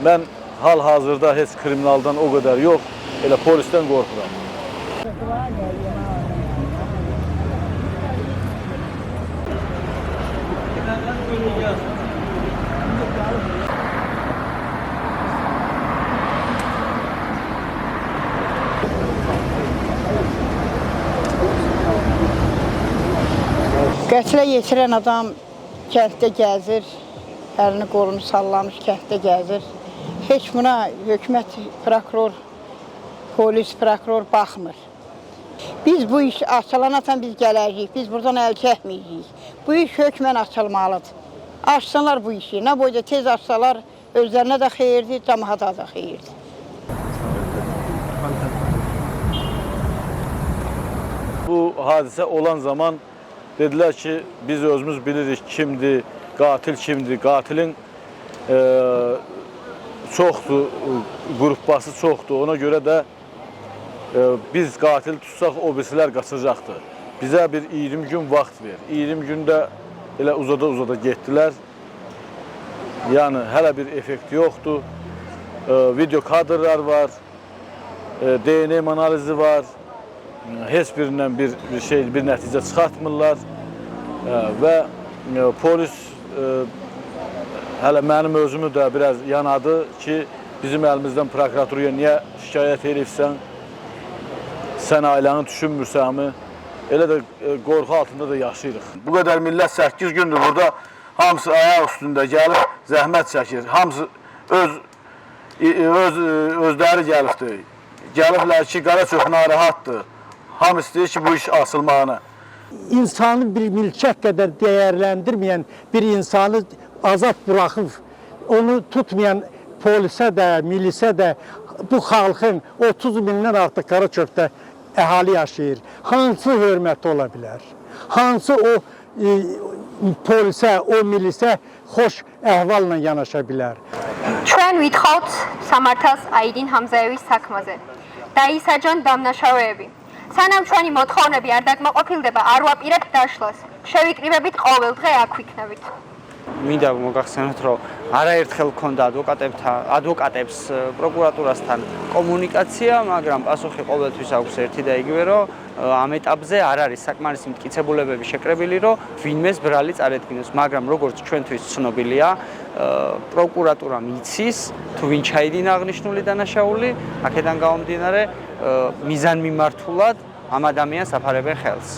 Mən hal-hazırda heç kriminaldan o qədər yox, elə polisdən qorxuram. Qətlə yetirən adam kənddə gəzir, əlini qolunu sallamış kənddə gəzir. Heç buna hökumət, prokuror, polis, prokuror baxmır. Biz bu iş açılanatan biz gələcəyik, biz buradan əl çəkməyəcəyik. Bu iş hökmən açılmalıdır. Açsınlar bu işi, nə boyda tez açsalar özlərinə də xeyirdir, cəmaata da xeyirdir. Bu hadisə olan zaman dedilər ki, biz özümüz bilirik kimdir, qatil kimdir. Qatilin çoxdur, qrupbası çoxdur. Ona görə də biz qatil tutsaq, o birisilər qaçacaqdır. Bizə bir 20 gün vaxt ver. 20 gündə elə uzada getdilər. Yəni, hələ bir effekt yoxdur. Video kadrlar var, DNA analizi var. Heç birindən bir nəticə çıxartmırlar. Və polis hələ mənim özümü də biraz yanadı ki, bizim əlimizdən prokuraturaya niyə şikayət edibsən, sən ailəni düşünmürsənmi? Elə də qorxu altında da yaşayırıq. Bu qədər millət 8 gündür burada, hamısı ayaq üstündə gəlib, zəhmət çəkir. Hamısı özləri gəlibdir. Gəliblər ki, Qaraçöp narahatdır. Hamı istəyir ki, bu iş asılmağını. İnsanı bir milkət qədər dəyərləndirməyən bir insanı azad buraxıb, onu tutmayan polisə də, milisə də bu xalqın 30 mindən artıq Qaraçöpdə əhali yaşayır. Hansı hörməti ola bilər? Hansı o polisə, o milisə xoş əhvalla yanaşa bilər? ჩვენ ვითხოვთ სამართალს აიდინ ჰამზაევის საქმეზე. დაისაჯონ დამნაშავეები. სანამ ჩვენი მოთხოვნები არ დაკმაყოფილდება, არ ვაპირებთ დაშლას. შევიკრიბებით ყოველ დღე აქ ვიქნებით. მინდა მოგახსენოთ, რომ არაერთხელ ჰქონდა ადვოკატებს პროკურატურასთან კომუნიკაცია, მაგრამ პასუხი ყოველთვის აქვს ერთი და იგივე, რომ ამ ეტაპზე არ არის საკმარისი მტკიცებულებები შეკრებილი, რომ ვინმეს ბრალი წარედგინოს, მაგრამ როგორც ჩვენთვის ცნობილია, პროკურატურამ იცის, თუ ვინ ჩაიდინა აღნიშნული დანაშაული, აქედან გამომდინარე მიზანმიმართულად ამ ადამიანს აფარებენ ხელს.